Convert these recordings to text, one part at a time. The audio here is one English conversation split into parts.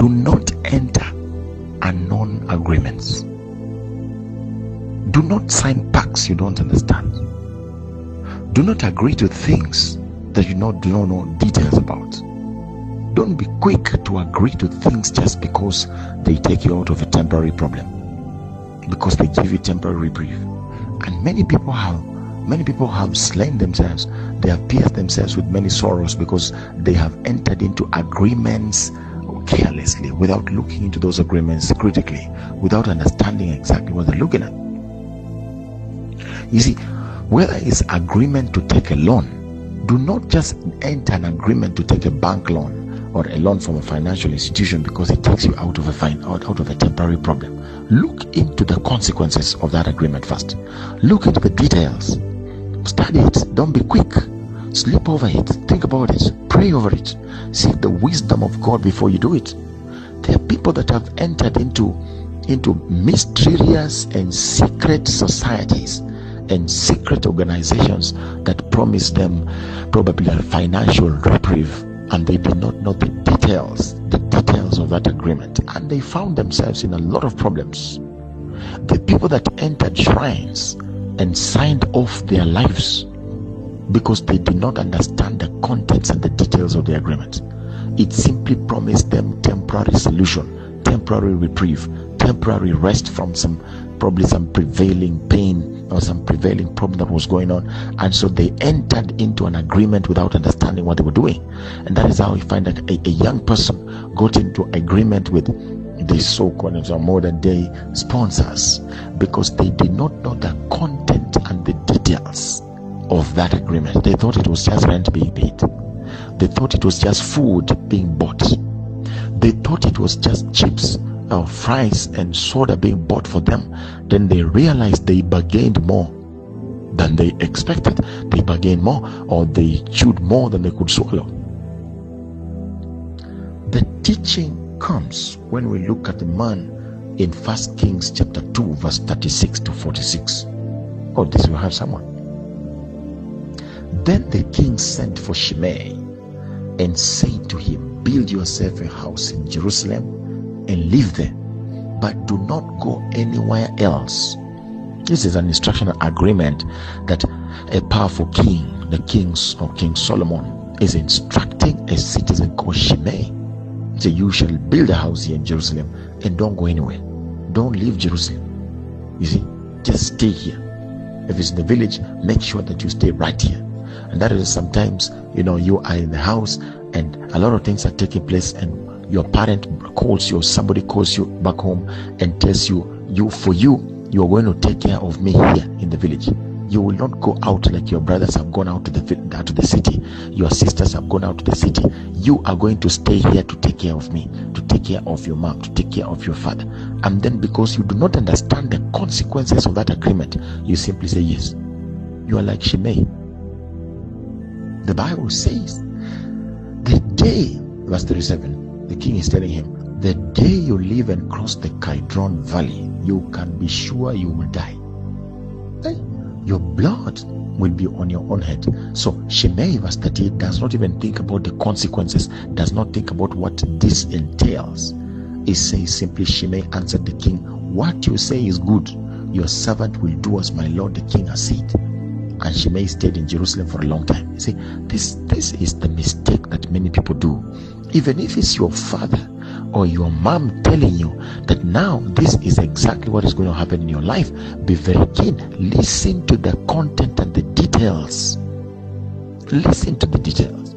Do not enter unknown agreements. Do not sign pacts you don't understand. Do not agree to things that you do not know details about. Don't be quick to agree to things just because they take you out of a temporary problem, because they give you temporary reprieve. And many people have slain themselves. They have pierced themselves with many sorrows because they have entered into agreements carelessly, without looking into those agreements critically, without understanding exactly what they're looking at. You see, whether it's agreement to take a loan, do not just enter an agreement to take a bank loan or a loan from a financial institution because it takes you out of a temporary problem. Look into the consequences of that agreement first. Look into the details. Study it. Don't be quick. Sleep over it. Think about it. Pray over it. Seek the wisdom of God before you do it. There are people that have entered into mysterious and secret societies and secret organizations that promise them probably a financial reprieve, and they did not know the details of that agreement, and they found themselves in a lot of problems. The people that entered shrines and signed off their lives because they did not understand the contents and the details of the agreement. It simply promised them temporary solution, temporary reprieve, temporary rest from some prevailing pain or some prevailing problem that was going on, and so they entered into an agreement without understanding what they were doing. And that is how you find that a young person got into agreement with the so-called modern day sponsors because they did not know the content and the details of that agreement. They thought it was just rent being paid. They thought it was just food being bought. They thought it was just chips, fries and soda being bought for them. Then they realized they bargained more than they expected. They bargained more, or they chewed more than they could swallow. The teaching comes when we look at the man in 1 Kings chapter 2 verse 36 to 46. Oh, this will have someone. Then the king sent for Shimei and said to him, build yourself a house in Jerusalem and live there, but do not go anywhere else. This is an instructional agreement that a powerful king, the kings of King Solomon, is instructing a citizen called Shimei. So you shall build a house here in Jerusalem and don't go anywhere. Don't leave Jerusalem. You see, just stay here. If it's in the village, make sure that you stay right here. And that is sometimes, you are in the house and a lot of things are taking place, and your parent calls you, or somebody calls you back home and tells you are going to take care of me here in the village. You will not go out like your brothers have gone out to the city. Your sisters have gone out to the city. You are going to stay here to take care of me, to take care of your mom, to take care of your father. And then because you do not understand the consequences of that agreement, you simply say yes. You are like Shimei. The Bible says, the day, verse 37, the king is telling him, the day you leave and cross the Kidron Valley, you can be sure you will die. Your blood will be on your own head. So Shimei, verse 38, does not even think about the consequences, does not think about what this entails. It says simply, Shimei answered the king, what you say is good. Your servant will do as my lord the king has said. And Shimei stayed in Jerusalem for a long time. You see, this is the mistake that many people do. Even if it's your father or your mom telling you that now this is exactly what is going to happen in your life, be very keen. Listen to the content and the details. Listen to the details.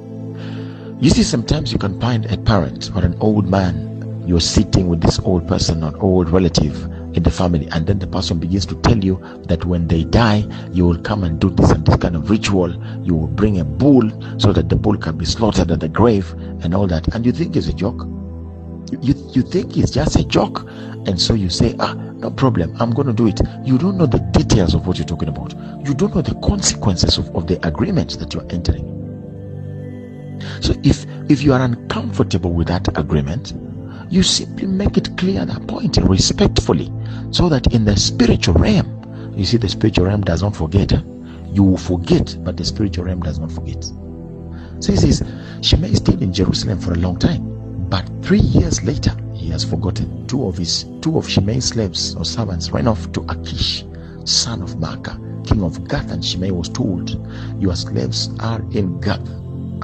You see, sometimes you can find a parent or an old man. You're sitting with this old person or old relative in the family, and then the person begins to tell you that when they die, you will come and do this and this kind of ritual. You will bring a bull so that the bull can be slaughtered at the grave and all that, and you think it's a joke. You think it's just a joke, and so you say, no problem, I'm going to do it. You don't know the details of what you're talking about. You don't know the consequences of the agreement that you're entering. So if you are uncomfortable with that agreement, you simply make it clear at that point respectfully, so that in the spiritual realm, you see, the spiritual realm does not forget. You will forget, but the spiritual realm does not forget. So he says, Shimei stayed in Jerusalem for a long time, But 3 years later, he has forgotten. Two of Shimei's slaves or servants ran off to Achish, son of Maacah, king of Gath, and Shimei was told, your slaves are in Gath.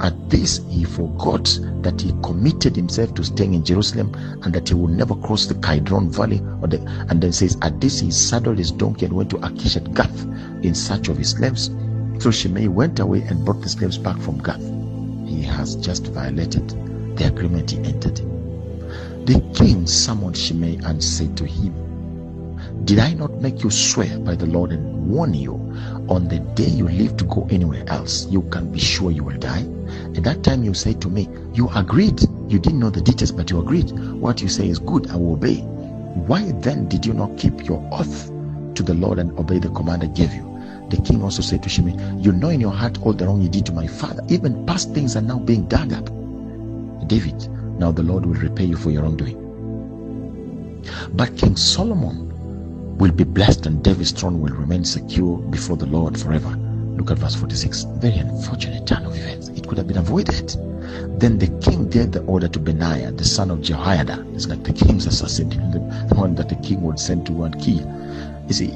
At this, he forgot that he committed himself to staying in Jerusalem and that he would never cross the Kidron Valley. And then says, at this, he saddled his donkey and went to Achish at Gath in search of his slaves. So Shimei went away and brought the slaves back from Gath. He has just violated the agreement he entered. The king summoned Shimei and said to him, did I not make you swear by the Lord and warn you, on the day you leave to go anywhere else, you can be sure you will die? At that time you said to me, you agreed. You didn't know the details, but you agreed. What you say is good, I will obey. Why then did you not keep your oath to the Lord and obey the command I gave you? The king also said to Shimei, you know in your heart all the wrong you did to my father. Even past things are now being dug up. David, now the Lord will repay you for your wrongdoing. But King Solomon will be blessed and David's throne will remain secure before the Lord forever. Look at verse 46. Very unfortunate turn of events. It could have been avoided. Then the king gave the order to Benaiah, the son of Jehoiada. It's like the king's assassin, the one that the king would send to go and kill. You see,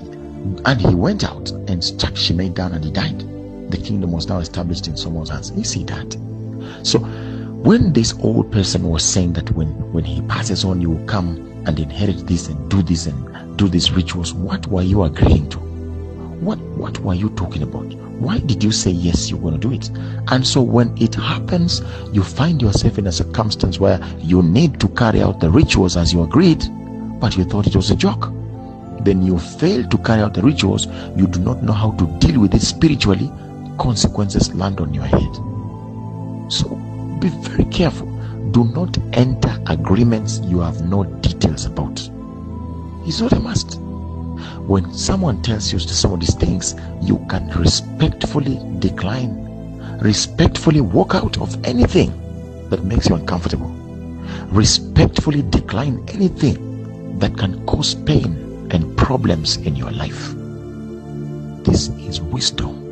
and he went out and struck Shimei down and he died. The kingdom was now established in Solomon's hands. You see that? So when this old person was saying that when he passes on, you will come and inherit this and do these rituals, what were you agreeing to? What were you talking about? Why did you say yes, you're going to do it? And so when it happens, you find yourself in a circumstance where you need to carry out the rituals as you agreed, but you thought it was a joke. Then you fail to carry out the rituals, you do not know how to deal with it spiritually, consequences land on your head. So be very careful. Do not enter agreements you have no details about. It's not a must. When someone tells you some of these things, you can respectfully decline, respectfully walk out of anything that makes you uncomfortable, respectfully decline anything that can cause pain and problems in your life. This is wisdom.